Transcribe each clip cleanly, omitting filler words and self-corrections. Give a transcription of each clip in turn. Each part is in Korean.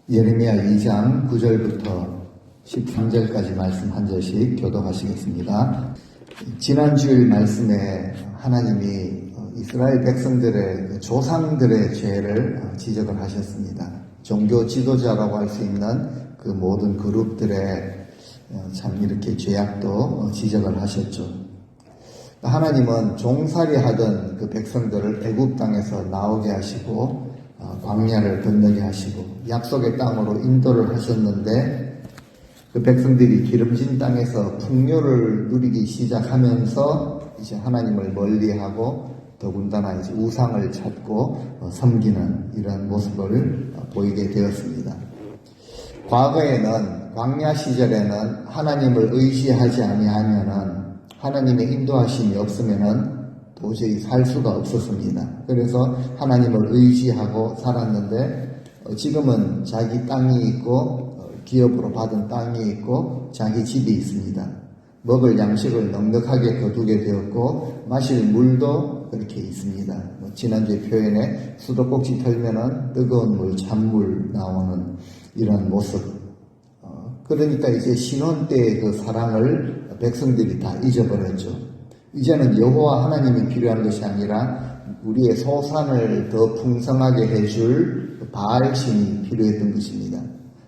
예레미야 2장 9절부터 13절까지 말씀 한 절씩 교독하시겠습니다. 지난 주일 말씀에 하나님이 이스라엘 백성들의 조상들의 죄를 지적을 하셨습니다. 종교 지도자라고 할 수 있는 그 모든 그룹들의 참 이렇게 죄악도 지적을 하셨죠. 하나님은 종살이 하던 그 백성들을 애굽 땅에서 나오게 하시고 광야를 건너게 하시고 약속의 땅으로 인도를 하셨는데 그 백성들이 기름진 땅에서 풍요를 누리기 시작하면서 이제 하나님을 멀리하고 더군다나 이제 우상을 찾고 섬기는 이런 모습을 보이게 되었습니다. 과거에는 광야 시절에는 하나님을 의지하지 아니하면은 하나님의 인도하심이 없으면은 도저히 살 수가 없었습니다. 그래서 하나님을 의지하고 살았는데 지금은 자기 땅이 있고 기업으로 받은 땅이 있고 자기 집이 있습니다. 먹을 양식을 넉넉하게 거두게 되었고 마실 물도 그렇게 있습니다. 지난주에 표현에 수도꼭지 털면은 뜨거운 물, 찬물 나오는 이런 모습. 그러니까 이제 신혼 때의 그 사랑을 백성들이 다 잊어버렸죠. 이제는 여호와 하나님이 필요한 것이 아니라 우리의 소산을 더 풍성하게 해줄 바알신이 필요했던 것입니다.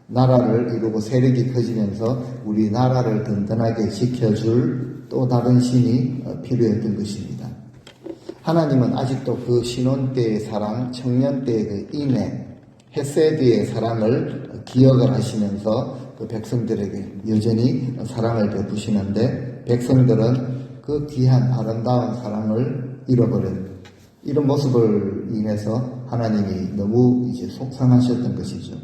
나라를 이루고 세력이 커지면서 우리 나라를 든든하게 지켜줄 또 다른 신이 필요했던 것입니다. 하나님은 아직도 그 신혼 때의 사랑, 청년 때의 그 인애, 헤세드의 사랑을 기억을 하시면서 그 백성들에게 여전히 사랑을 베푸시는데 백성들은 그 귀한 아름다운 사랑을 잃어버린 이런 모습을 인해서 하나님이 너무 이제 속상하셨던 것이죠.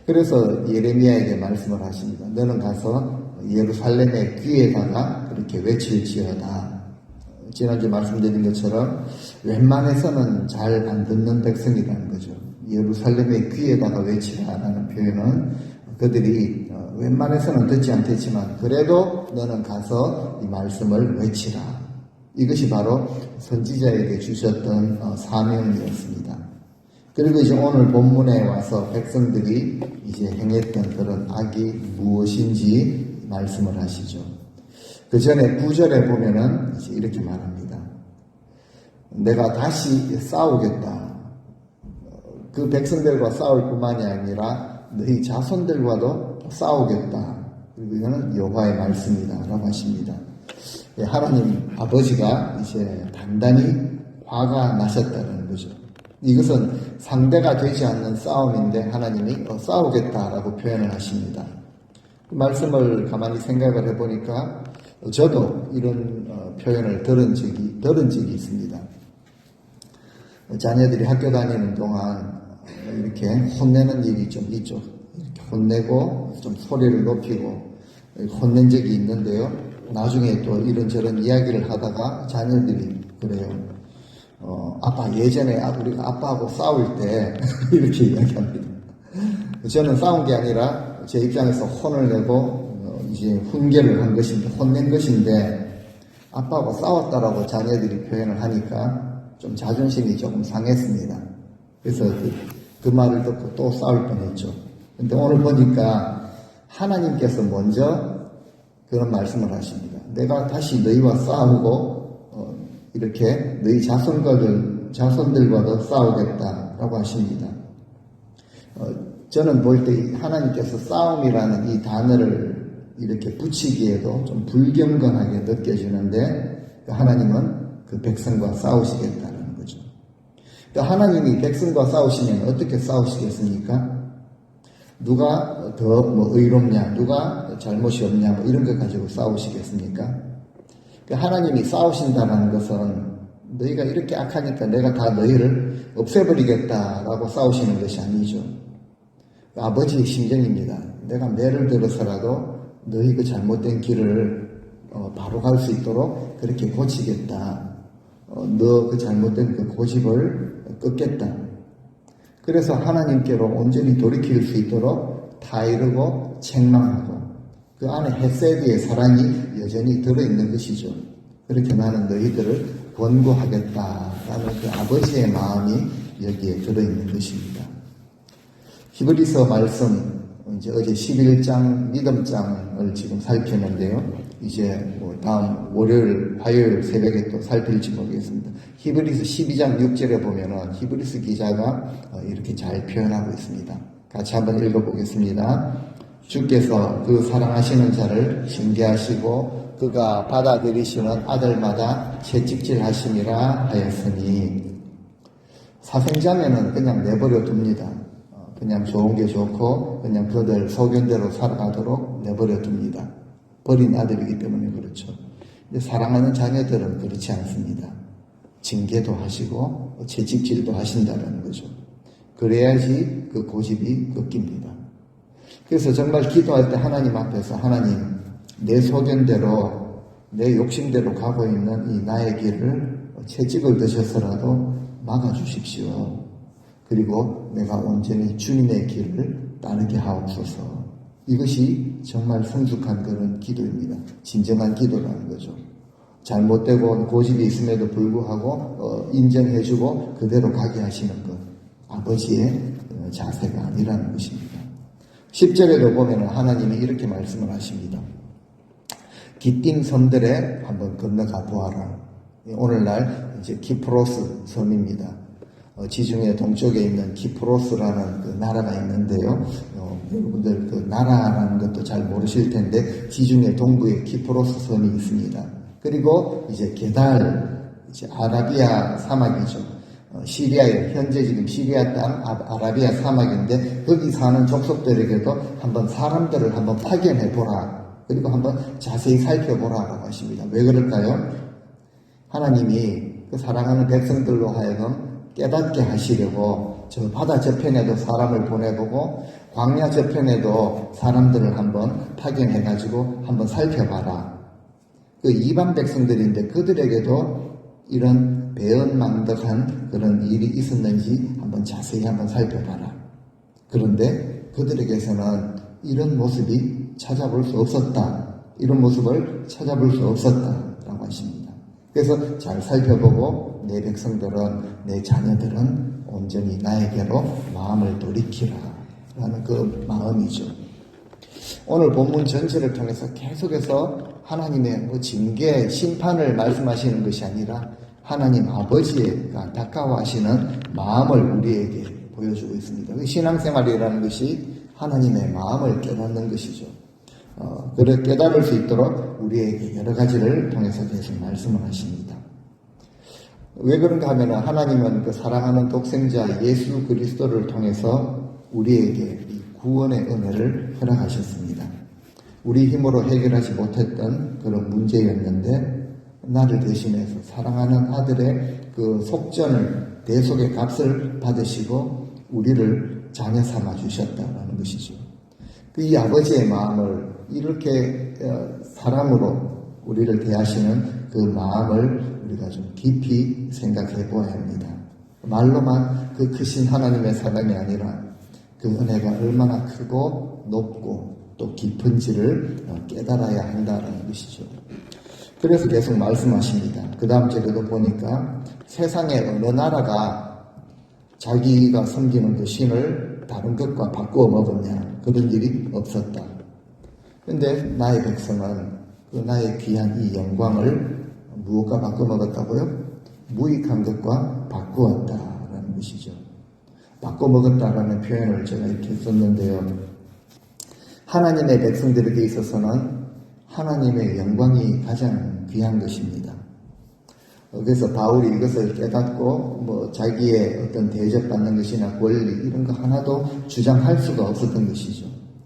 그래서 예레미야에게 말씀을 하십니다. 너는 가서 예루살렘의 귀에다가 그렇게 외칠지어다. 지난주 말씀드린 것처럼 웬만해서는 잘 안 듣는 백성이라는 거죠. 예루살렘의 귀에다가 외치라라는 표현은 그들이 웬만해서는 듣지 않겠지만 그래도 너는 가서 이 말씀을 외치라. 이것이 바로 선지자에게 주셨던 사명이었습니다. 그리고 이제 오늘 본문에 와서 백성들이 이제 행했던 그런 악이 무엇인지 말씀을 하시죠. 그 전에 9절에 보면은 이제 이렇게 말합니다. 내가 다시 싸우겠다. 그 백성들과 싸울 뿐만이 아니라 너희 자손들과도 싸우겠다. 그리고 이거는 여호와의 말씀이다 라고 하십니다. 하나님 아버지가 이제 단단히 화가 나셨다는 거죠. 이것은 상대가 되지 않는 싸움인데 하나님이 싸우겠다라고 표현을 하십니다. 그 말씀을 가만히 생각을 해보니까 저도 이런 표현을 들은 적이 있습니다. 자녀들이 학교 다니는 동안 이렇게 혼내는 일이 좀 있죠. 이렇게 혼내고 좀 소리를 높이고 혼낸 적이 있는데요. 나중에 또 이런저런 이야기를 하다가 자녀들이 그래요. 아빠 예전에 우리가 아빠하고 싸울 때 이렇게 이야기합니다. 저는 싸운 게 아니라 제 입장에서 혼을 내고 이제 훈계를 한 것인데 혼낸 것인데 아빠하고 싸웠다라고 자녀들이 표현을 하니까 좀 자존심이 조금 상했습니다. 그래서 그 말을 듣고 또 싸울 뻔했죠. 근데 오늘 보니까 하나님께서 먼저 그런 말씀을 하십니다. 내가 다시 너희와 싸우고 이렇게 너희 자손들과도 싸우겠다라고 하십니다. 저는 볼 때 하나님께서 싸움이라는 이 단어를 이렇게 붙이기에도 좀 불경건하게 느껴지는데 하나님은 그 백성과 싸우시겠다는 거죠. 하나님이 백성과 싸우시면 어떻게 싸우시겠습니까? 누가 더 의롭냐, 누가 잘못이 없냐, 이런 것 가지고 싸우시겠습니까? 하나님이 싸우신다는 것은 너희가 이렇게 악하니까 내가 다 너희를 없애버리겠다라고 싸우시는 것이 아니죠. 아버지의 심정입니다. 내가 매를 들어서라도 너희 그 잘못된 길을 바로 갈 수 있도록 그렇게 고치겠다. 너 그 잘못된 그 고집을 끊겠다. 그래서 하나님께로 온전히 돌이킬 수 있도록 타이르고 책망하고 그 안에 헤세드의 사랑이 여전히 들어있는 것이죠. 그렇게 나는 너희들을 권고하겠다라는 그 아버지의 마음이 여기에 들어있는 것입니다. 히브리서 말씀 이제 어제 11장 믿음장을 지금 살폈는데요. 이제 다음 월요일, 화요일 새벽에 또 살필지 모르겠습니다. 히브리서 12장 6절에 보면은 히브리서 기자가 이렇게 잘 표현하고 있습니다. 같이 한번 읽어보겠습니다. 주께서 그 사랑하시는 자를 징계하시고 그가 받아들이시는 아들마다 채찍질하심이라 하였으니 사생자매는 그냥 내버려 둡니다. 그냥 좋은 게 좋고 그냥 그들 소견대로 살아가도록 내버려 둡니다. 버린 아들이기 때문에 그렇죠. 근데 사랑하는 자녀들은 그렇지 않습니다. 징계도 하시고 채찍질도 하신다는 거죠. 그래야지 그 고집이 꺾입니다. 그래서 정말 기도할 때 하나님 앞에서 하나님 내 소견대로 내 욕심대로 가고 있는 이 나의 길을 채찍을 드셔서라도 막아주십시오. 그리고 내가 온전히 주님의 길을 따르게 하옵소서. 이것이 정말 성숙한 그런 기도입니다. 진정한 기도라는 거죠. 잘못되고 고집이 있음에도 불구하고 인정해주고 그대로 가게 하시는 것. 아버지의 자세가 아니라는 것입니다. 10절에도 보면 하나님이 이렇게 말씀을 하십니다. 기띔 섬들에 한번 건너가 보아라. 오늘날 이제 키프로스 섬입니다. 지중해 동쪽에 있는 키프로스라는 그 나라가 있는데요. 여러분들 그 나라라는 것도 잘 모르실 텐데 지중해 동부에 키프로스 섬이 있습니다. 그리고 이제 게달, 이제 아라비아 사막이죠. 시리아에 현재 지금 시리아 땅 아라비아 사막인데 거기 사는 족속들에게도 한번 사람들을 한번 파견해 보라. 그리고 한번 자세히 살펴보라라고 하십니다. 왜 그럴까요? 하나님이 그 사랑하는 백성들로 하여금 깨닫게 하시려고 저 바다 저편에도 사람을 보내보고 광야 저편에도 사람들을 한번 파견해가지고 한번 살펴봐라. 그 이방 백성들인데 그들에게도 이런 배은망덕한 그런 일이 있었는지 한번 자세히 한번 살펴봐라. 그런데 그들에게서는 이런 모습이 찾아볼 수 없었다. 이런 모습을 찾아볼 수 없었다라고 하십니다. 그래서 잘 살펴보고 내 백성들은 내 자녀들은 온전히 나에게로 마음을 돌이키라 라는 그 마음이죠. 오늘 본문 전체를 통해서 계속해서 하나님의 징계, 심판을 말씀하시는 것이 아니라 하나님 아버지의 안타까워하시는 마음을 우리에게 보여주고 있습니다. 신앙생활이라는 것이 하나님의 마음을 깨닫는 것이죠. 그래 깨달을 수 있도록 우리에게 여러 가지를 통해서 계속 말씀을 하십니다. 왜 그런가 하면 하나님은 그 사랑하는 독생자 예수 그리스도를 통해서 우리에게 이 구원의 은혜를 허락하셨습니다. 우리 힘으로 해결하지 못했던 그런 문제였는데 나를 대신해서 사랑하는 아들의 그 속전을 대속의 값을 받으시고 우리를 자녀 삼아 주셨다는 것이죠. 이 아버지의 마음을 이렇게 사람으로 우리를 대하시는 그 마음을 우리가 좀 깊이 생각해 보아야 합니다. 말로만 그 크신 하나님의 사랑이 아니라 그 은혜가 얼마나 크고 높고 또 깊은지를 깨달아야 한다는 것이죠. 그래서 계속 말씀하십니다. 그 다음 절에도 보니까 세상의 어느 나라가 자기가 섬기는 그 신을 다른 것과 바꾸어 먹었냐, 그런 일이 없었다. 그런데 나의 백성은 그 나의 귀한 이 영광을 무엇과 바꾸어 먹었다고요? 무익한 것과 바꾸었다라는 것이죠. 바꿔 먹었다라는 표현을 제가 이렇게 썼는데요. 하나님의 백성들에게 있어서는 하나님의 영광이 가장 귀한 것입니다. 그래서 바울이 이것을 깨닫고 자기의 어떤 대접받는 것이나 권리 이런 거 하나도 주장할 수가 없었던 것이죠.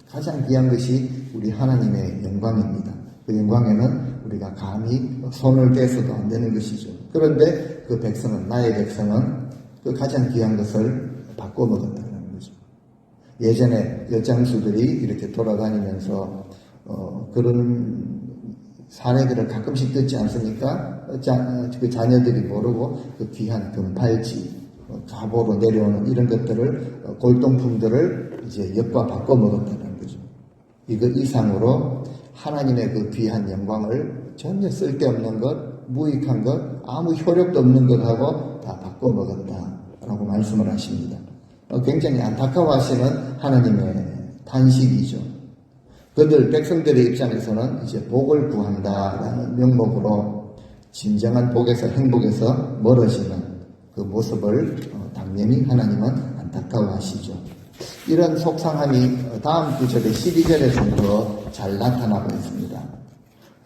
가장 귀한 것이 우리 하나님의 영광입니다. 그 영광에는 우리가 감히 손을 떼서도 안 되는 것이죠. 그런데 그 백성은, 나의 백성은 그 가장 귀한 것을 바꿔 먹었다는 거죠. 예전에 엿장수들이 이렇게 돌아다니면서 그런 사례들을 가끔씩 듣지 않습니까? 그 자녀들이 모르고 그 귀한 금팔찌, 갑오로 내려오는 이런 것들을, 골동품들을 이제 엿과 바꿔 먹었다는 거죠. 이거 이상으로 하나님의 그 귀한 영광을 전혀 쓸데없는 것, 무익한 것, 아무 효력도 없는 것하고 다 바꿔 먹었다라고 말씀을 하십니다. 굉장히 안타까워하시는 하나님의 탄식이죠. 그들 백성들의 입장에서는 이제 복을 구한다라는 명목으로 진정한 복에서 행복에서 멀어지는 그 모습을 당연히 하나님은 안타까워하시죠. 이런 속상함이 다음 구절의 12절에 좀 더 잘 나타나고 있습니다.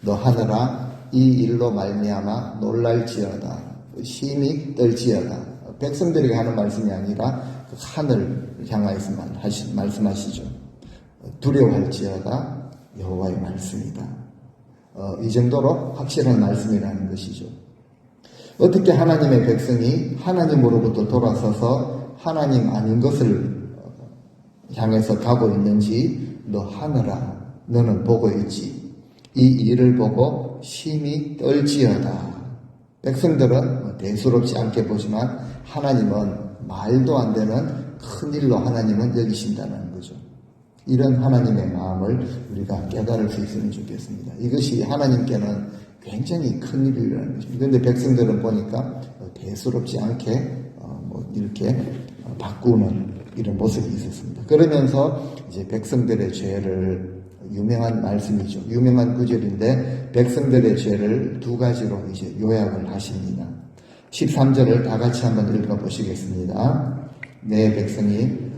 너 하늘아 이 일로 말미암아 놀랄지어다, 심히 떨지어다. 백성들에게 하는 말씀이 아니라 그 하늘 향하여서 말씀하시죠. 두려워할지어다, 여호와의 말씀이다. 이 정도로 확실한 말씀이라는 것이죠. 어떻게 하나님의 백성이 하나님으로부터 돌아서서 하나님 아닌 것을 향해서 가고 있는지, 너 하늘아 너는 보고 있지. 이 일을 보고 심히 떨지어다. 백성들은 대수롭지 않게 보지만 하나님은 말도 안 되는 큰 일로 하나님은 여기신다는 거죠. 이런 하나님의 마음을 우리가 깨달을 수 있으면 좋겠습니다. 이것이 하나님께는 굉장히 큰 일이라는 것입니다. 그런데 백성들은 보니까 대수롭지 않게 이렇게 바꾸는 이런 모습이 있었습니다. 그러면서 이제 백성들의 죄를, 유명한 말씀이죠. 유명한 구절인데 백성들의 죄를 두 가지로 이제 요약을 하십니다. 13절을 다 같이 한번 읽어보시겠습니다. 내 백성이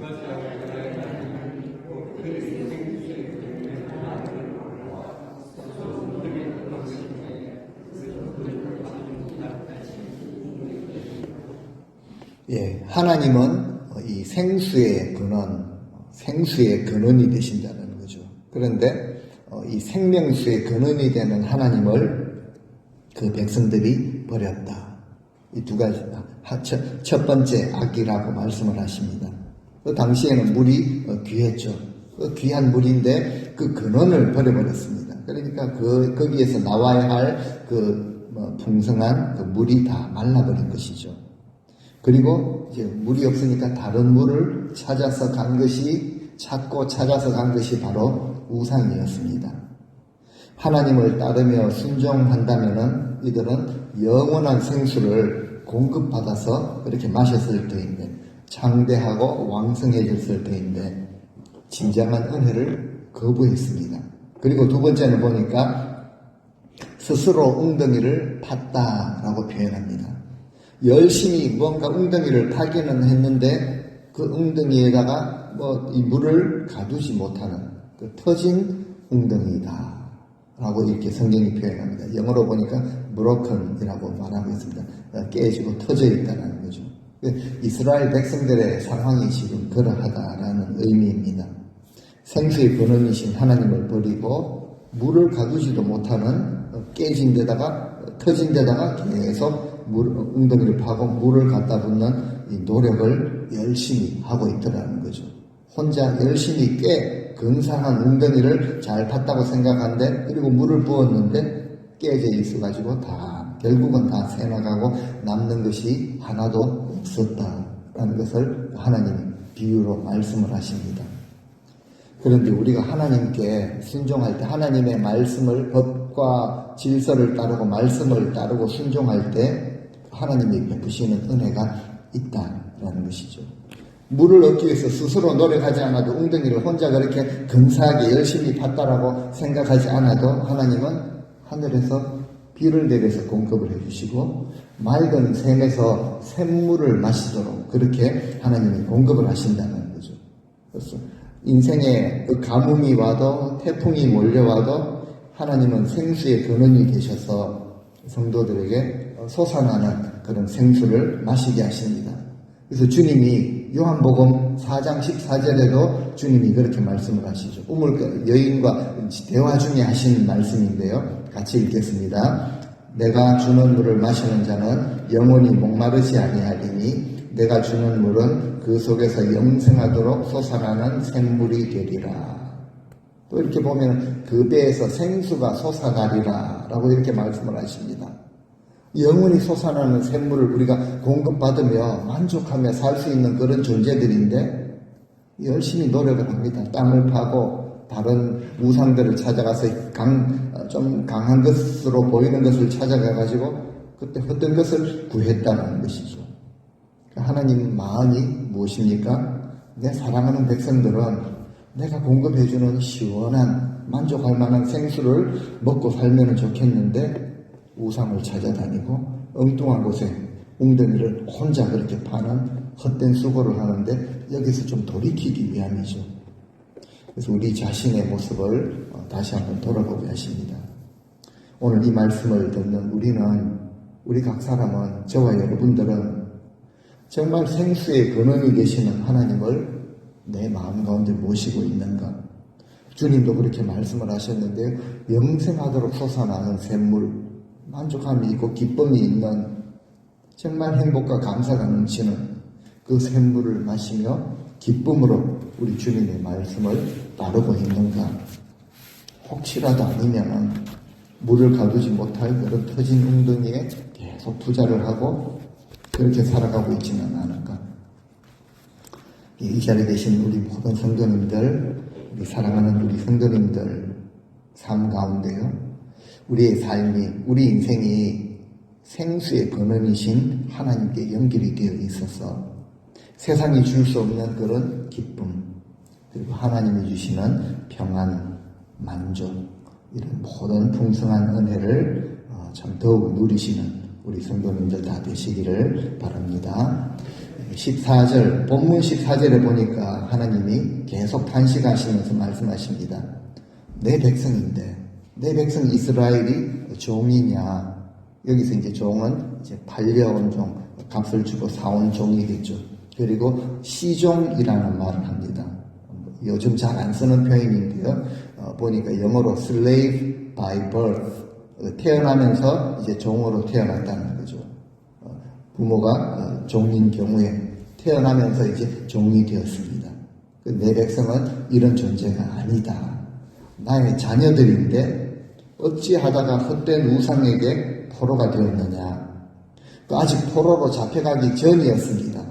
하나님은 이 생수의 근원이 되신다는 거죠. 그런데 이 생명수의 근원이 되는 하나님을 그 백성들이 버렸다. 이 두 가지, 첫 번째 악이라고 말씀을 하십니다. 그 당시에는 물이 귀했죠. 그 귀한 물인데 그 근원을 버려버렸습니다. 그러니까 거기에서 나와야 할 풍성한 그 물이 다 말라버린 것이죠. 그리고 이제 물이 없으니까 다른 물을 찾아서 간 것이 바로 우상이었습니다. 하나님을 따르며 순종한다면은 이들은 영원한 생수를 공급받아서 그렇게 마셨을 때인데, 창대하고 왕성해졌을 때인데 진정한 은혜를 거부했습니다. 그리고 두 번째는 보니까 스스로 웅덩이를 팠다라고 표현합니다. 열심히 뭔가 웅덩이를 파기는 했는데 그 웅덩이에다가 이 물을 가두지 못하는 그 터진 웅덩이다 라고 이렇게 성경이 표현합니다. 영어로 보니까 broken이라고 말하고 있습니다. 깨지고 터져 있다는 거죠. 이스라엘 백성들의 상황이 지금 그러하다라는 의미입니다. 생수의 근원이신 하나님을 버리고 물을 가두지도 못하는 깨진 데다가 터진 데다가 계속 웅덩이를 파고 물을 갖다 붓는 이 노력을 열심히 하고 있더라는 거죠. 혼자 열심히 근사한 웅덩이를 잘 팠다고 생각하는데, 그리고 물을 부었는데 깨져 있어가지고 결국은 다 새나가고 남는 것이 하나도 없었다라는 것을 하나님이 비유로 말씀을 하십니다. 그런데 우리가 하나님께 순종할 때, 하나님의 말씀을, 법과 질서를 따르고 말씀을 따르고 순종할 때 하나님이 베푸시는 은혜가 있다라는 것이죠. 물을 얻기 위해서 스스로 노력하지 않아도, 웅덩이를 혼자 그렇게 근사하게 열심히 팠다라고 생각하지 않아도 하나님은 하늘에서 비를 내려서 공급을 해주시고 맑은 샘에서 샘물을 마시도록 그렇게 하나님이 공급을 하신다는 거죠. 그래서 인생에 그 가뭄이 와도, 태풍이 몰려와도 하나님은 생수의 근원이 되셔서 성도들에게 솟아나는 그런 생수를 마시게 하십니다. 그래서 주님이 요한복음 4장 14절에도 주님이 그렇게 말씀을 하시죠. 여인과 대화 중에 하신 말씀인데요. 같이 읽겠습니다. 내가 주는 물을 마시는 자는 영원히 목마르지 아니하리니 내가 주는 물은 그 속에서 영생하도록 솟아나는 샘물이 되리라. 또 이렇게 보면 그 배에서 생수가 솟아나리라 라고 이렇게 말씀을 하십니다. 영원히 솟아나는 샘물을 우리가 공급받으며 만족하며 살 수 있는 그런 존재들인데 열심히 노력을 합니다. 땅을 파고 다른 우상들을 찾아가서 좀 강한 것으로 보이는 것을 찾아가가지고 그때 헛된 것을 구했다는 것이죠. 하나님 마음이 무엇입니까? 내 사랑하는 백성들은 내가 공급해주는 시원한 만족할 만한 생수를 먹고 살면 좋겠는데 우상을 찾아다니고 엉뚱한 곳에 웅덩이를 혼자 그렇게 파는 헛된 수고를 하는데 여기서 좀 돌이키기 위함이죠. 그래서 우리 자신의 모습을 다시 한번 돌아보게 하십니다. 오늘 이 말씀을 듣는 우리 각 사람은, 저와 여러분들은 정말 생수의 근원이 되시는 하나님을 내 마음 가운데 모시고 있는가? 주님도 그렇게 말씀을 하셨는데 영생하도록 솟아나는 샘물, 만족함이 있고 기쁨이 있는 정말 행복과 감사가 넘치는 그 샘물을 마시며 기쁨으로 우리 주님의 말씀을 따르고 있는가? 혹시라도 아니면 물을 가두지 못할 그런 터진 웅덩이에 계속 투자를 하고 그렇게 살아가고 있지는 않은가? 이 자리에 계신 우리 모든 성도님들, 우리 사랑하는 우리 성도님들 삶 가운데요, 우리의 삶이, 우리 인생이 생수의 근원이신 하나님께 연결이 되어 있어서 세상이 줄 수 없는 그런 기쁨, 그리고 하나님이 주시는 평안, 만족, 이런 모든 풍성한 은혜를 참 더욱 누리시는 우리 성도님들 다 되시기를 바랍니다. 14절, 본문 14절에 보니까 하나님이 계속 탄식하시면서 말씀하십니다. 내 백성인데, 내 백성 이스라엘이 종이냐? 여기서 이제 종은 이제 팔려온 종, 값을 주고 사온 종이겠죠. 그리고 시종이라는 말을 합니다. 요즘 잘 안 쓰는 표현인데요. 보니까 영어로 slave by birth, 태어나면서 이제 종으로 태어났다는 거죠. 부모가 종인 경우에 태어나면서 이제 종이 되었습니다. 내 백성은 이런 존재가 아니다. 나의 자녀들인데 어찌하다가 헛된 우상에게 포로가 되었느냐. 아직 포로로 잡혀가기 전이었습니다.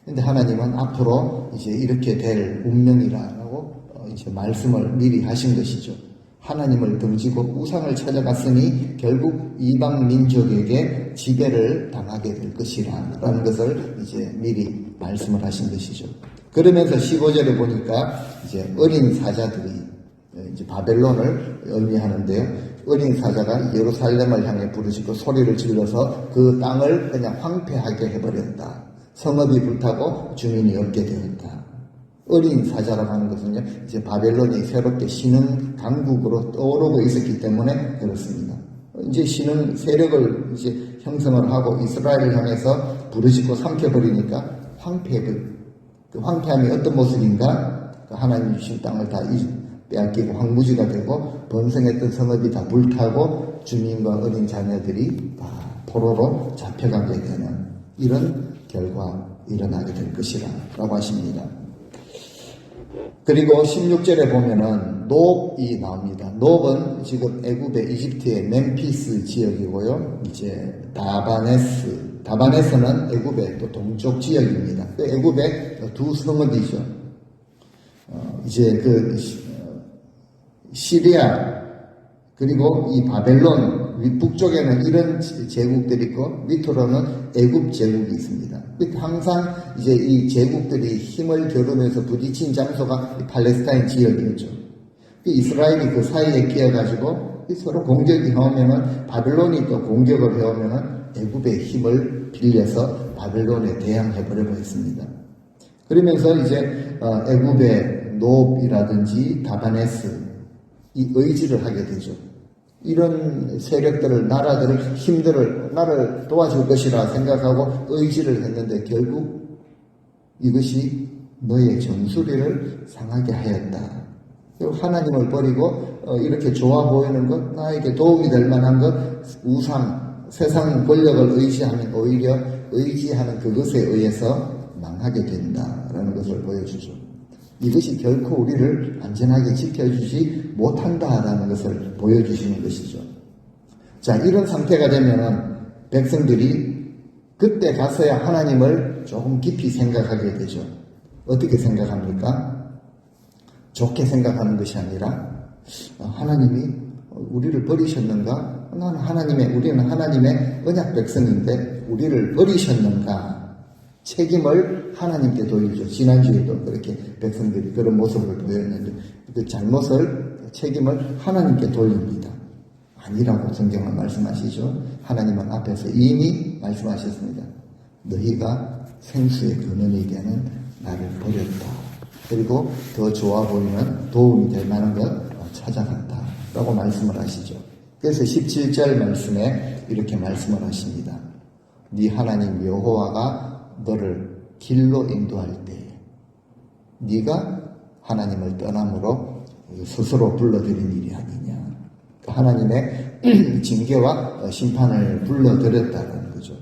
근데 하나님은 앞으로 이제 이렇게 될 운명이라고 이제 말씀을 미리 하신 것이죠. 하나님을 등지고 우상을 찾아갔으니 결국 이방 민족에게 지배를 당하게 될 것이라 라는 것을 이제 미리 말씀을 하신 것이죠. 그러면서 15절에 보니까 이제 어린 사자들이 이제 바벨론을 의미하는데요. 어린 사자가 예루살렘을 향해 부르짖고 소리를 질러서 그 땅을 그냥 황폐하게 해버렸다. 성읍이 불타고 주민이 없게 되었다. 어린 사자라고 하는 것은요, 이제 바벨론이 새롭게 신흥 강국으로 떠오르고 있었기 때문에 그렇습니다. 이제 신흥 세력을 이제 형성을 하고 이스라엘을 향해서 부르짖고 삼켜버리니까 그 황폐함이 어떤 모습인가? 그 하나님 주신 땅을 다 빼앗기고 황무지가 되고 번성했던 성읍이 다 불타고 주민과 어린 자녀들이 다 포로로 잡혀가게 되는 이런 결과 일어나게 될 것이라 라고 하십니다. 그리고 16절에 보면은 노브이 나옵니다. 노브는 지금 애굽의 이집트의 멤피스 지역이고요. 이제 다바네스는 애굽의 또 동쪽 지역입니다. 애굽의 두 성읍이죠. 이제 시리아 그리고 이 바벨론 북쪽에는 이런 제국들이 있고 밑으로는 애굽 제국이 있습니다. 항상 이제 이 제국들이 힘을 겨루면서 부딪힌 장소가 팔레스타인 지역이었죠. 이스라엘이 그 사이에 끼어가지고 서로 공격이 해오면은 바벨론이 또 공격을 해오면은 애굽의 힘을 빌려서 바벨론에 대항해버리고 있습니다. 그러면서 이제 애굽의 노브이라든지 다바네스 이 의지를 하게 되죠. 이런 세력들을, 나라들을, 나를 도와줄 것이라 생각하고 의지를 했는데 결국 이것이 너의 정수리를 상하게 하였다. 하나님을 버리고 이렇게 좋아 보이는 것, 나에게 도움이 될 만한 것, 우상, 세상 권력을 의지하면 오히려 의지하는 그것에 의해서 망하게 된다라는 것을 보여주죠. 이것이 결코 우리를 안전하게 지켜주지 못한다라는 것을 보여주시는 것이죠. 자, 이런 상태가 되면은 백성들이 그때 가서야 하나님을 조금 깊이 생각하게 되죠. 어떻게 생각합니까? 좋게 생각하는 것이 아니라 하나님이 우리를 버리셨는가? 우리는 하나님의 언약 백성인데 우리를 버리셨는가? 책임을 하나님께 돌리죠. 지난주에도 그렇게 백성들이 그런 모습을 보였는데 그 책임을 하나님께 돌립니다. 아니라고 성경은 말씀하시죠. 하나님은 앞에서 이미 말씀하셨습니다. 너희가 생수의 근원이 되는 나를 버렸다. 그리고 더 좋아 보이는 도움이 될 만한 것 찾아간다. 라고 말씀을 하시죠. 그래서 17절 말씀에 이렇게 말씀을 하십니다. 네 하나님 여호와가 너를 길로 인도할 때에 네가 하나님을 떠남으로 스스로 불러들인 일이 아니냐. 하나님의 징계와 심판을 불러들였다는 거죠.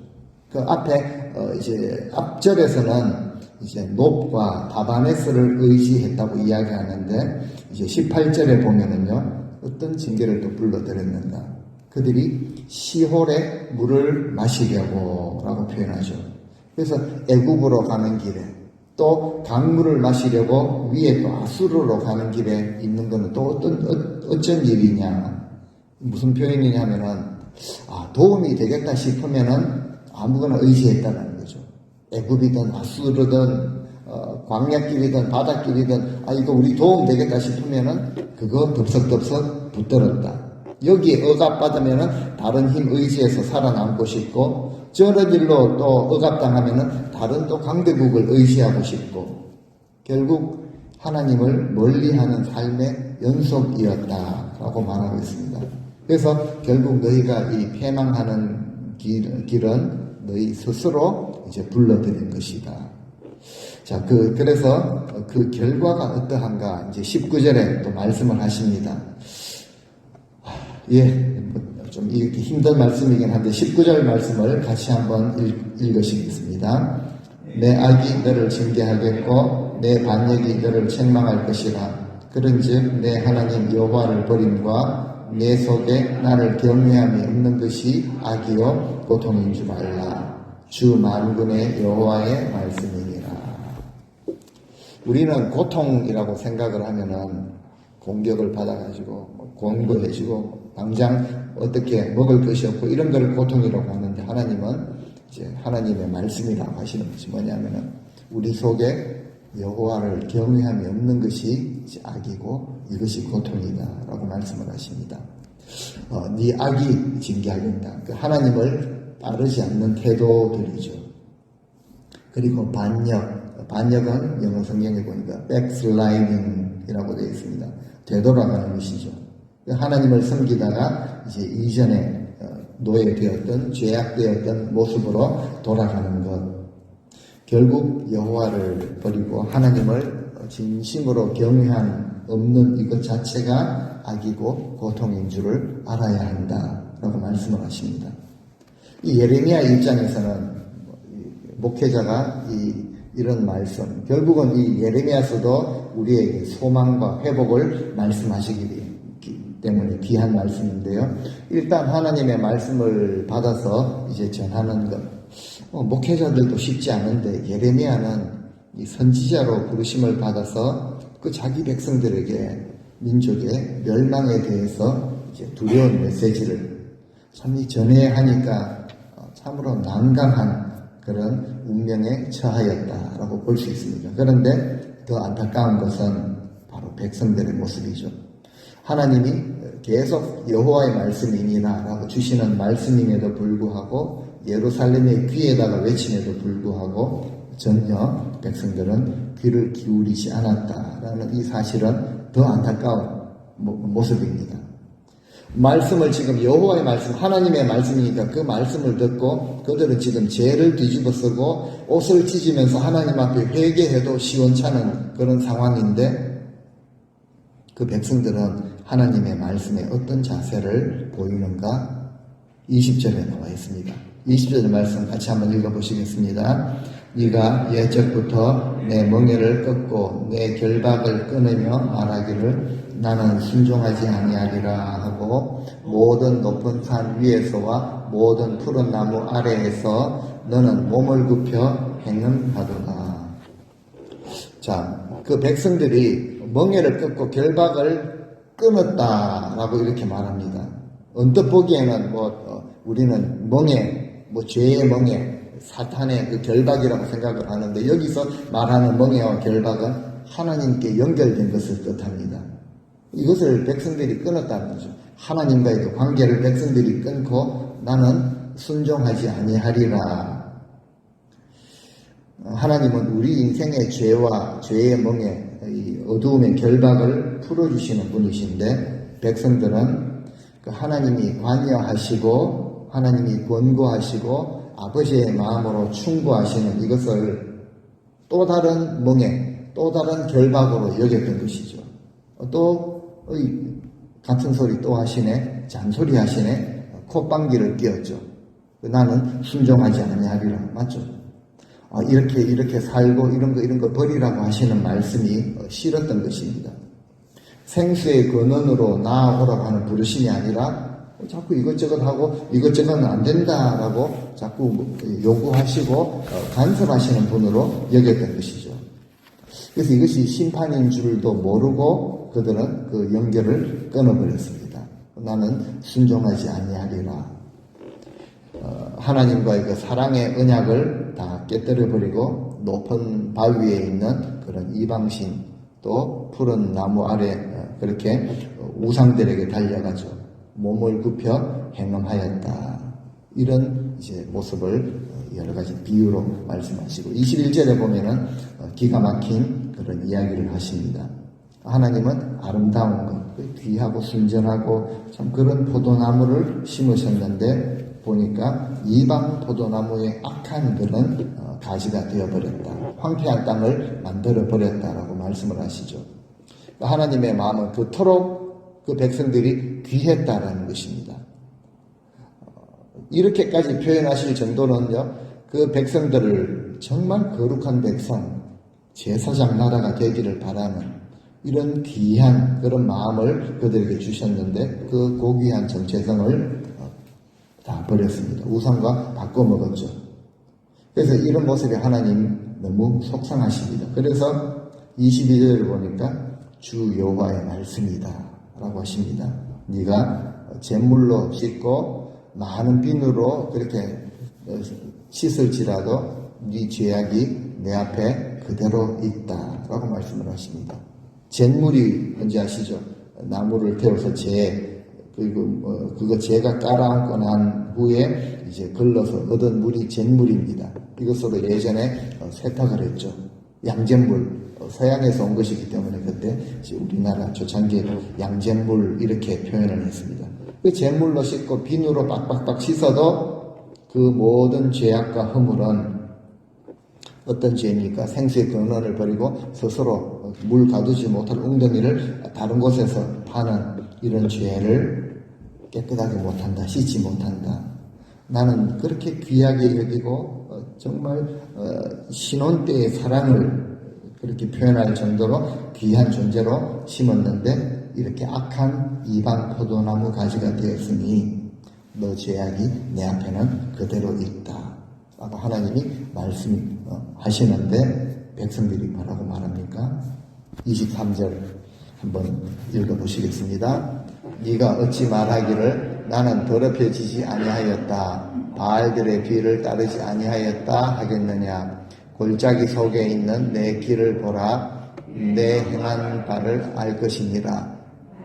그 앞에 이제 앞절에서는 이제 놉과 다바네스를 의지했다고 이야기하는데 이제 18절에 보면은요 어떤 징계를 또 불러들였는가. 그들이 시홀의 물을 마시려고라고 표현하죠. 그래서 애굽으로 가는 길에 또 강물을 마시려고 위에 또 아수르로 가는 길에 있는 것은 또 어쩐 일이냐. 무슨 표현이냐 하면은, 도움이 되겠다 싶으면은 아무거나 의지했다는 거죠. 애굽이든 아수르든, 광야길이든 바닷길이든, 이거 우리 도움 되겠다 싶으면은 그거 덥석덥석 붙들었다. 여기에 억압받으면은 다른 힘 의지해서 살아남고 싶고, 저런 일로 또 억압당하면은 다른 또 강대국을 의지하고 싶고, 결국 하나님을 멀리하는 삶의 연속이었다라고 말하고 있습니다. 그래서 결국 너희가 이 패망하는 길은 너희 스스로 이제 불러들인 것이다. 자, 그래서 그 결과가 어떠한가 이제 19절에 또 말씀을 하십니다. 좀 이렇게 힘든 말씀이긴 한데 19절 말씀을 같이 한번 읽으시겠습니다. 내 악이 너를 징계하겠고 내 반역이 너를 책망할 것이라. 그런즉 내 하나님 여호와를 버림과 내 속에 나를 경외함이 없는 것이 악이요 고통인 줄 알라. 주 만군의 여호와의 말씀이니라. 우리는 고통이라고 생각을 하면은 공격을 받아가지고 공부해지고 당장 어떻게 먹을 것이 없고 이런 걸 고통이라고 하는데 하나님은 이제 하나님의 말씀이라고 하시는 것이 뭐냐면은 우리 속에 여호와를 경외함이 없는 것이 악이고 이것이 고통이다라고 말씀을 하십니다. 네 악이 징계하겠다. 하나님을 따르지 않는 태도들이죠. 그리고 반역은 영어 성경에 보니까 backsliding이라고 되어 있습니다. 되돌아가는 것이죠. 하나님을 섬기다가 이제 이전에 노예되었던 죄악되었던 모습으로 돌아가는 것. 결국 여호와를 버리고 하나님을 진심으로 경외한 없는 이것 자체가 악이고 고통인 줄을 알아야 한다라고 말씀을 하십니다. 이 예레미야 입장에서는 목회자가 이런 말씀, 결국은 이 예레미야서도 우리에게 소망과 회복을 말씀하시기 때문에 귀한 말씀인데요. 일단 하나님의 말씀을 받아서 이제 전하는 것. 목회자들도 쉽지 않은데 예레미야는 이 선지자로 부르심을 받아서 그 자기 백성들에게 민족의 멸망에 대해서 이제 두려운 메시지를 참 전해야 하니까 참으로 난감한 그런 운명에 처하였다라고 볼 수 있습니다. 그런데 더 안타까운 것은 바로 백성들의 모습이죠. 하나님이 계속 여호와의 말씀이니라 라고 주시는 말씀임에도 불구하고 예루살렘의 귀에다가 외침에도 불구하고 전혀 백성들은 귀를 기울이지 않았다라는 이 사실은 더 안타까운 모습입니다. 말씀을 지금 여호와의 말씀, 하나님의 말씀이니까 그 말씀을 듣고 그들은 지금 죄를 뒤집어 쓰고 옷을 찢으면서 하나님 앞에 회개해도 시원찮은 그런 상황인데 그 백성들은 하나님의 말씀에 어떤 자세를 보이는가 20절에 나와 있습니다. 20절 말씀 같이 한번 읽어보시겠습니다. 네가 예적부터 내 멍에를 꺾고 내 결박을 끊으며 말하기를 나는 순종하지 아니하리라 하고 모든 높은 산 위에서와 모든 푸른 나무 아래에서 너는 몸을 굽혀 행음하도다. 자, 그 백성들이 멍에를 꺾고 결박을 끊었다라고 이렇게 말합니다. 언뜻 보기에는 우리는 멍에, 죄의 멍에, 사탄의 그 결박이라고 생각을 하는데 여기서 말하는 멍에와 결박은 하나님께 연결된 것을 뜻합니다. 이것을 백성들이 끊었다는 거죠. 하나님과의 그 관계를 백성들이 끊고 나는 순종하지 아니하리라. 하나님은 우리 인생의 죄와 죄의 멍에 어두움의 결박을 풀어주시는 분이신데 백성들은 그 하나님이 관여하시고 하나님이 권고하시고 아버지의 마음으로 충고하시는 이것을 또 다른 멍에 또 다른 결박으로 여겼던 것이죠. 또 같은 소리 또 하시네, 잔소리 하시네, 콧방귀를 뀌었죠. 나는 순종하지 아니하리라. 맞죠? 이렇게 살고 이런 거 버리라고 하시는 말씀이 싫었던 것입니다. 생수의 근원으로 나아오라고 하는 부르심이 아니라 자꾸 이것저것 하고 이것저것은 안 된다라고 자꾸 요구하시고 간섭하시는 분으로 여겼던 것이죠. 그래서 이것이 심판인 줄도 모르고 그들은 그 연결을 끊어버렸습니다. 나는 순종하지 아니하리라. 하나님과의 그 사랑의 언약을 다 깨뜨려버리고 높은 바위에 있는 그런 이방신 또 푸른 나무 아래 그렇게 우상들에게 달려가죠. 몸을 굽혀 행음하였다. 이런 이제 모습을 여러 가지 비유로 말씀하시고 21절에 보면은 기가 막힌 그런 이야기를 하십니다. 하나님은 아름다운 것, 귀하고 순전하고 참 그런 포도나무를 심으셨는데 보니까 이방 포도나무의 악한 그런 가지가 되어버렸다. 황폐한 땅을 만들어버렸다라고 말씀을 하시죠. 하나님의 마음은 그토록 그 백성들이 귀했다라는 것입니다. 이렇게까지 표현하실 정도는요, 그 백성들을 정말 거룩한 백성, 제사장 나라가 되기를 바라는 이런 귀한 그런 마음을 그들에게 주셨는데 그 고귀한 정체성을 다 버렸습니다. 우상과 바꿔 먹었죠. 그래서 이런 모습에 하나님 너무 속상하십니다. 그래서 22절을 보니까 주 여호와의 말씀이다 라고 하십니다. 네가 잿물로 씻고 많은 비누로 그렇게 씻을지라도 네 죄악이 내 앞에 그대로 있다 라고 말씀을 하십니다. 잿물이 뭔지 아시죠? 나무를 태워서 그리고 그거 재가 깔아앉고 난 후에 이제 걸러서 얻은 물이 잿물입니다. 이것으로 예전에 세탁을 했죠. 양잿물, 서양에서 온 것이기 때문에 그때 우리나라 초창기에 양잿물 이렇게 표현을 했습니다. 그 잿물로 씻고 비누로 빡빡빡 씻어도 그 모든 죄악과 허물은 어떤 죄입니까? 생수의 근원을 버리고 스스로 물 가두지 못할 웅덩이를 다른 곳에서 파는 이런 죄를 깨끗하게 못한다, 씻지 못한다. 나는 그렇게 귀하게 여기고 정말 신혼 때의 사랑을 그렇게 표현할 정도로 귀한 존재로 심었는데 이렇게 악한 이방 포도나무 가지가 되었으니 너 죄악이 내 앞에는 그대로 있다 라고 하나님이 말씀하시는데 백성들이 뭐라고 말합니까? 23절 한번 읽어보시겠습니다. 네가 어찌 말하기를 나는 더럽혀지지 아니하였다, 바알들의 비를 따르지 아니하였다 하겠느냐. 골짜기 속에 있는 내 길을 보라. 내 행한 바를 알 것이니라.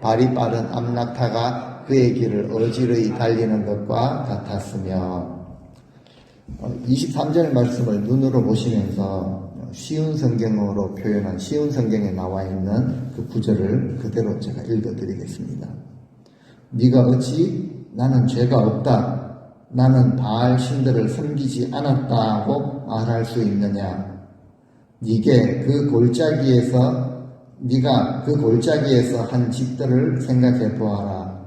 발이 빠른 암낙타가 그의 길을 어지러이 달리는 것과 같았으며. 23절 말씀을 눈으로 보시면서 쉬운 성경으로 표현한 쉬운 성경에 나와 있는 그 구절을 그대로 제가 읽어드리겠습니다. 네가 어찌 나는 죄가 없다, 나는 바알 신들을 섬기지 않았다고 말할 수 있느냐. 네가 그 골짜기에서 한 짓들을 생각해 보아라.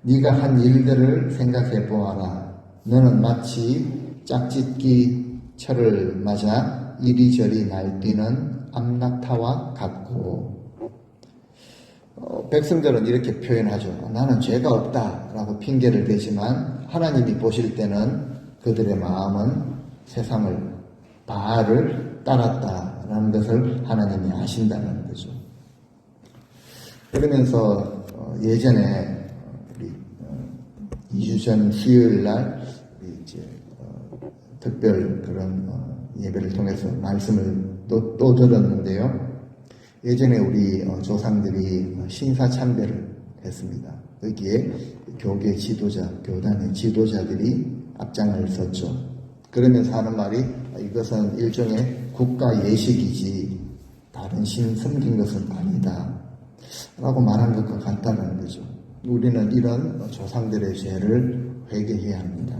네가 한 일들을 생각해 보아라. 너는 마치 짝짓기 철을 맞아 이리저리 날뛰는 암낙타와 같고, 백성들은 이렇게 표현하죠. 나는 죄가 없다라고 핑계를 대지만 하나님이 보실 때는 그들의 마음은 세상을, 바알을 따랐다라는 것을 하나님이 아신다는 거죠. 그러면서 예전에 우리 2주 전 수요일 날 이제 특별 그런 예배를 통해서 말씀을 또 들었는데요. 예전에 우리 조상들이 신사참배를 했습니다. 거기에 교계 지도자, 교단의 지도자들이 앞장을 섰죠. 그러면서 하는 말이 이것은 일종의 국가 예식이지 다른 신 섬긴 것은 아니다 라고 말한 것과 같다는 거죠. 우리는 이런 조상들의 죄를 회개해야 합니다.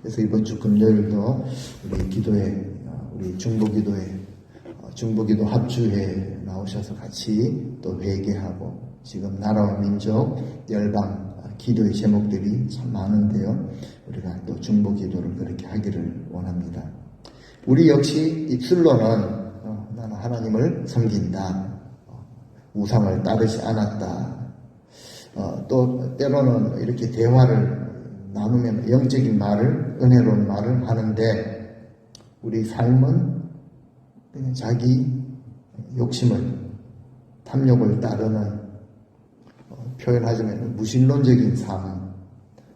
그래서 이번 주 금요일도 우리 기도회, 우리 중보기도 합주회에 나오셔서 같이 또 회개하고, 지금 나라와 민족, 열방, 기도의 제목들이 참 많은데요. 우리가 또 중보기도를 그렇게 하기를 원합니다. 우리 역시 입술로는 나는 하나님을 섬긴다, 우상을 따르지 않았다, 또 때로는 이렇게 대화를 나누면 영적인 말을, 은혜로운 말을 하는데 우리 삶은 그냥 자기 욕심을, 탐욕을 따르는, 표현하자면 무신론적인 삶,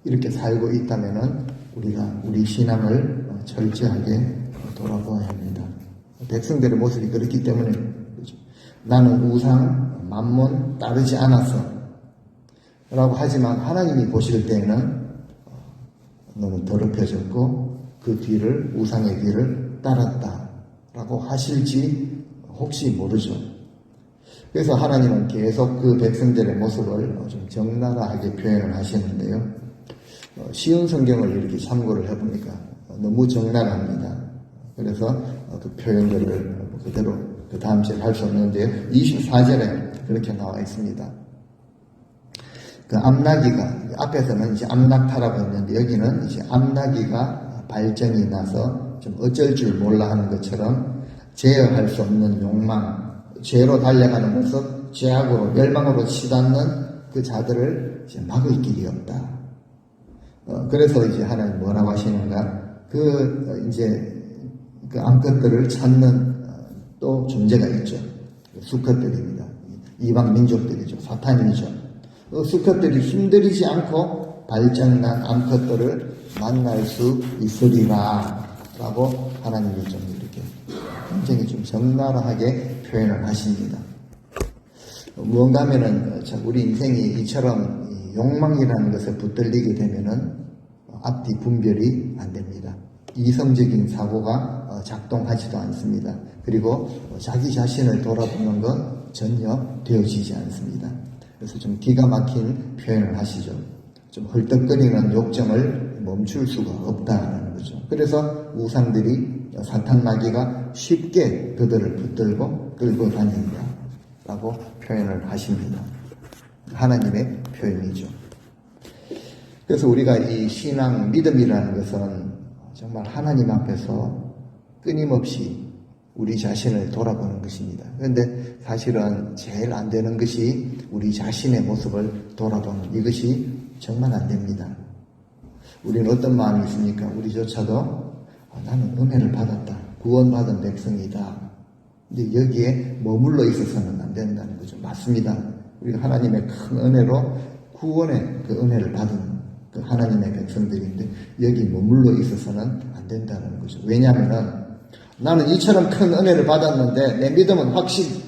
이렇게 살고 있다면 우리가 우리 신앙을 철저하게 돌아보아야 합니다. 백성들의 모습이 그렇기 때문에 그렇죠. 나는 우상, 만몬 따르지 않았어 라고 하지만 하나님이 보실 때에는 너는 더럽혀졌고 그 뒤를, 우상의 길을 따랐다 라고 하실지 혹시 모르죠. 그래서 하나님은 계속 그 백성들의 모습을 좀 적나라하게 표현을 하시는데요. 쉬운 성경을 이렇게 참고를 해보니까 너무 적나라합니다. 그래서 그 표현들을 그대로 그 다음 절 할 수 없는데요. 24절에 그렇게 나와 있습니다. 그 암나기가, 앞에서는 이제 암낙타라고 했는데 여기는 이제 암나기가 발전이 나서 좀 어쩔 줄 몰라 하는 것처럼 제어할 수 없는 욕망, 죄로 달려가는 모습, 죄악으로, 멸망으로 치닫는 그 자들을 이제 막을 길이 없다. 그래서 이제 하나님 뭐라고 하시는가? 이제 그 암컷들을 찾는 또 존재가 있죠. 수컷들입니다. 이방 민족들이죠. 사탄이죠. 수컷들이 힘들이지 않고 발정난 암컷들을 만날 수 있으리라 라고 하나님이 좀 이렇게 굉장히 좀 적나라하게 표현을 하십니다. 무언가 하면은 우리 인생이 이처럼 욕망이라는 것에 붙들리게 되면은 앞뒤 분별이 안 됩니다. 이성적인 사고가 작동하지도 않습니다. 그리고 자기 자신을 돌아보는 건 전혀 되어지지 않습니다. 그래서 좀 기가 막힌 표현을 하시죠. 좀 헐떡거리는 욕정을 멈출 수가 없다는 거죠. 그래서 우상들이, 사탄 마귀가 쉽게 그들을 붙들고 끌고 다닌다라고 표현을 하십니다. 하나님의 표현이죠. 그래서 우리가 이 신앙, 믿음이라는 것은 정말 하나님 앞에서 끊임없이 우리 자신을 돌아보는 것입니다. 그런데 사실은 제일 안 되는 것이 우리 자신의 모습을 돌아보는, 이것이 정말 안 됩니다. 우리는 어떤 마음이 있습니까? 우리조차도 나는 은혜를 받았다, 구원받은 백성이다. 근데 여기에 머물러 있어서는 안 된다는 거죠. 맞습니다. 우리가 하나님의 큰 은혜로 구원의 그 은혜를 받은 그 하나님의 백성들인데 여기 머물러 있어서는 안 된다는 거죠. 왜냐하면은 나는 이처럼 큰 은혜를 받았는데 내 믿음은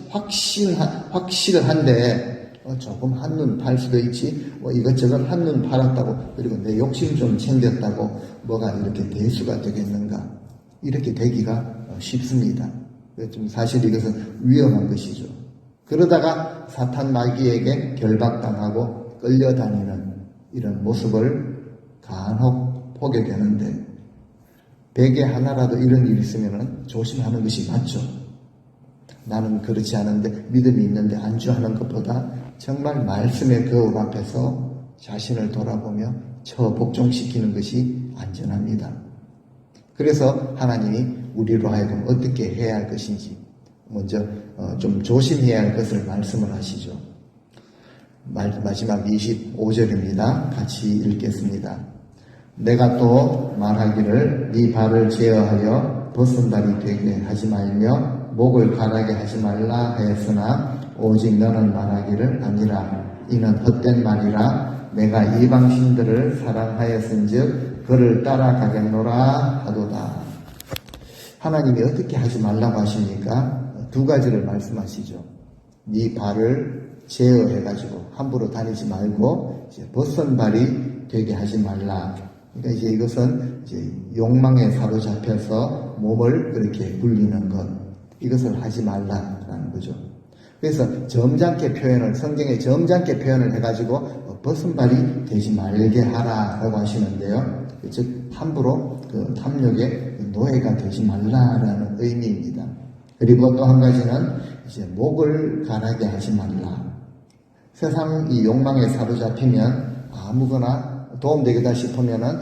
확실을 한데 조금 한눈 팔 수도 있지, 이것저것 한눈 팔았다고, 그리고 내 욕심 좀 챙겼다고 뭐가 이렇게 대수가 되겠는가? 이렇게 되기가 쉽습니다. 좀 사실 이것은 위험한 것이죠. 그러다가 사탄 마귀에게 결박당하고 끌려다니는 이런 모습을 간혹 보게 되는데, 100에 하나라도 이런 일이 있으면 조심하는 것이 맞죠. 나는 그렇지 않은데, 믿음이 있는데 안주하는 것보다 정말 말씀의 거울 앞에서 자신을 돌아보며 처복종시키는 것이 안전합니다. 그래서 하나님이 우리로 하여금 어떻게 해야 할 것인지 먼저 좀 조심해야 할 것을 말씀을 하시죠. 마지막 25절입니다. 같이 읽겠습니다. 내가 또 말하기를 네 발을 제어하여 벗은 발이 되게 하지 말며 목을 가라게 하지 말라 하였으나 오직 너는 말하기를 아니라 이는 헛된 말이라 내가 이방신들을 사랑하였은즉 그를 따라가겠노라 하도다. 하나님이 어떻게 하지 말라고 하십니까? 두 가지를 말씀하시죠. 네 발을 제어해가지고 함부로 다니지 말고 이제 벗은 발이 되게 하지 말라. 그러니까 이제 이것은 이제 욕망에 사로잡혀서 몸을 그렇게 굴리는 것, 이것을 하지 말라라는 거죠. 그래서 점잖게 표현을, 성경에 점잖게 표현을 해가지고 벗은 발이 되지 말게 하라라고 하시는데요. 즉 함부로 그 탐욕의 노예가 되지 말라라는 의미입니다. 그리고 또 한 가지는 이제 목을 가라게 하지 말라. 세상 이 욕망에 사로잡히면 아무거나 도움되겠다 싶으면은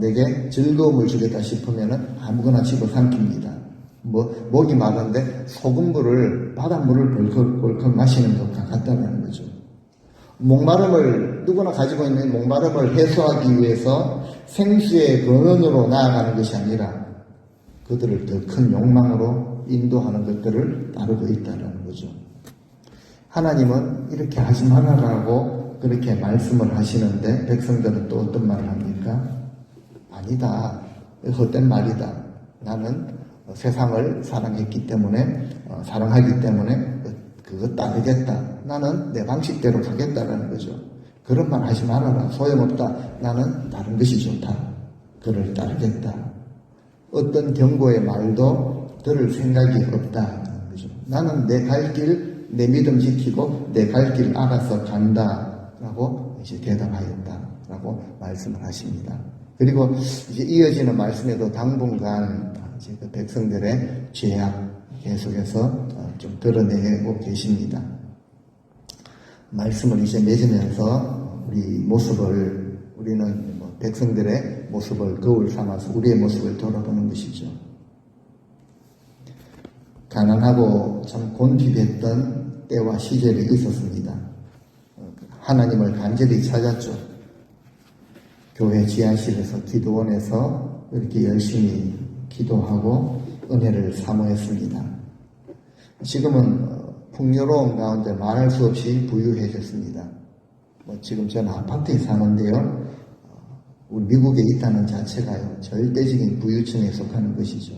내게 즐거움을 주겠다 싶으면은 아무거나 집어삼킵니다. 목이 마른데 소금물을 바닷물을 벌컥벌컥 마시는 것과 같다는 거죠. 목마름을 누구나 가지고 있는 목마름을 해소하기 위해서 생수의 근원으로 나아가는 것이 아니라 그들을 더 큰 욕망으로 인도하는 것들을 따르고 있다는 거죠. 하나님은 이렇게 하지 말아라고 그렇게 말씀을 하시는데 백성들은 또 어떤 말을 합니까? 아니다. 헛된 말이다. 나는 세상을 사랑하기 때문에 그거 따르겠다. 나는 내 방식대로 가겠다라는 거죠. 그런 말 하지 말아라. 소용없다. 나는 다른 것이 좋다. 그를 따르겠다. 어떤 경고의 말도 들을 생각이 없다는 거죠. 나는 내 갈 길, 내 믿음 지키고 내 갈 길 알아서 간다라고 이제 대답하였다라고 말씀을 하십니다. 그리고 이제 이어지는 말씀에도 당분간 이제 그 백성들의 죄악 계속해서 좀 드러내고 계십니다. 말씀을 이제 맺으면서 우리는 백성들의 모습을 거울 삼아서 우리의 모습을 돌아보는 것이죠. 가난하고 참 곤핍했던 때와 시절이 있었습니다. 하나님을 간절히 찾았죠. 교회 지하실에서 기도원에서 이렇게 열심히 기도하고 은혜를 사모했습니다. 지금은 풍요로운 가운데 말할 수 없이 부유해졌습니다. 지금 저는 아파트에 사는데요. 우리 미국에 있다는 자체가요, 절대적인 부유층에 속하는 것이죠.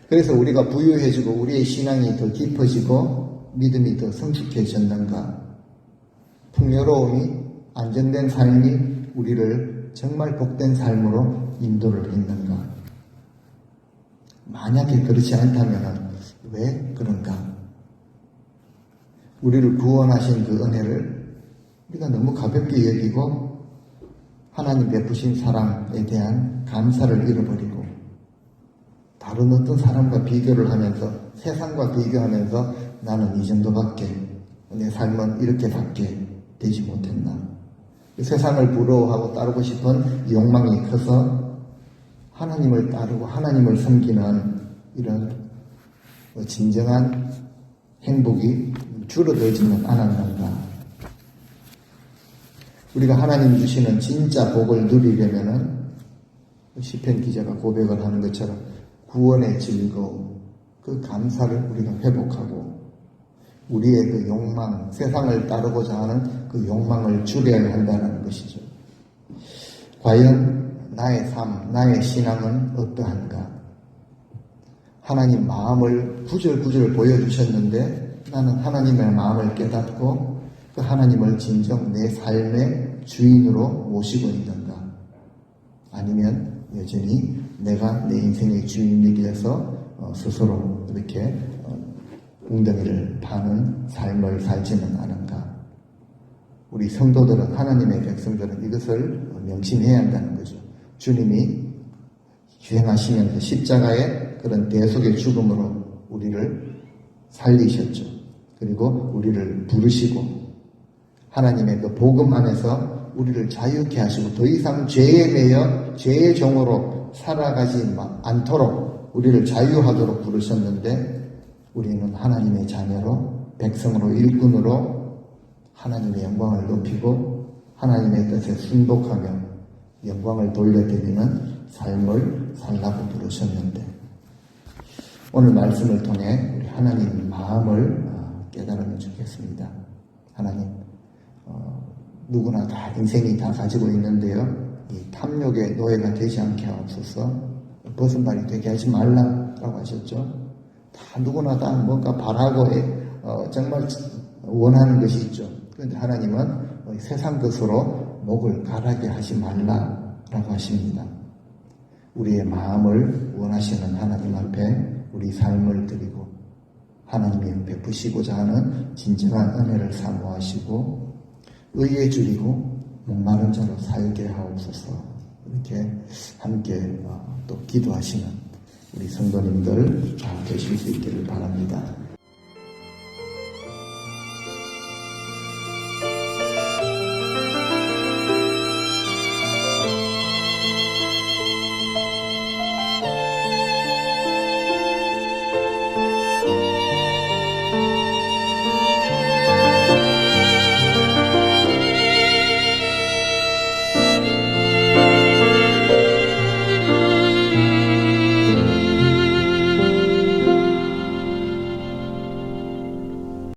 그래서 우리가 부유해지고 우리의 신앙이 더 깊어지고 믿음이 더 성숙해졌는가? 풍요로움이, 안정된 삶이 우리를 정말 복된 삶으로 인도를 했는가? 만약에 그렇지 않다면 왜 그런가? 우리를 구원하신 그 은혜를 우리가 너무 가볍게 여기고 하나님 베푸신 사랑에 대한 감사를 잃어버리고 다른 어떤 사람과 비교를 하면서 세상과 비교하면서 나는 이 정도밖에, 내 삶은 이렇게밖에 되지 못했나. 세상을 부러워하고 따르고 싶은 욕망이 커서 하나님을 따르고 하나님을 섬기는 이런 진정한 행복이 줄어들지는 않았는가. 우리가 하나님 주시는 진짜 복을 누리려면은 시편 기자가 고백을 하는 것처럼 구원의 즐거움, 그 감사를 우리가 회복하고 우리의 그 욕망, 세상을 따르고자 하는 그 욕망을 줄여야 한다는 것이죠. 과연 나의 삶, 나의 신앙은 어떠한가? 하나님 마음을 구절구절 보여주셨는데 나는 하나님의 마음을 깨닫고 그 하나님을 진정 내 삶의 주인으로 모시고 있는가? 아니면 여전히 내가 내 인생의 주인이기 위해서 스스로 이렇게 웅덩이를 파는 삶을 살지는 않은가? 우리 성도들은, 하나님의 백성들은 이것을 명심해야 한다는 거죠. 주님이 주행하시면서 십자가의 그런 대속의 죽음으로 우리를 살리셨죠. 그리고 우리를 부르시고 하나님의 그 복음 안에서 우리를 자유케 하시고 더 이상 죄에 매여 죄의 종으로 살아가지 않도록 우리를 자유하도록 부르셨는데 우리는 하나님의 자녀로 백성으로 일꾼으로 하나님의 영광을 높이고 하나님의 뜻에 순복하며 영광을 돌려드리는 삶을 살라고 부르셨는데 오늘 말씀을 통해 우리 하나님 마음을 깨달으면 좋겠습니다. 하나님 누구나 다 인생이 다 가지고 있는데요. 이 탐욕의 노예가 되지 않게 하옵소서. 벗은발이 되게 하지 말라라고 하셨죠. 다 누구나 다 뭔가 바라고 정말 원하는 것이 있죠. 그런데 하나님은 세상 것으로 목을 가라게 하지 말라라고 하십니다. 우리의 마음을 원하시는 하나님 앞에 우리 삶을 드리고 하나님이 베푸시고자 하는 진정한 은혜를 사모하시고 의에 줄이고 목마른 자로 살게 하옵소서. 이렇게 함께 또 기도하시는 우리 성도님들 다 되실 수 있기를 바랍니다.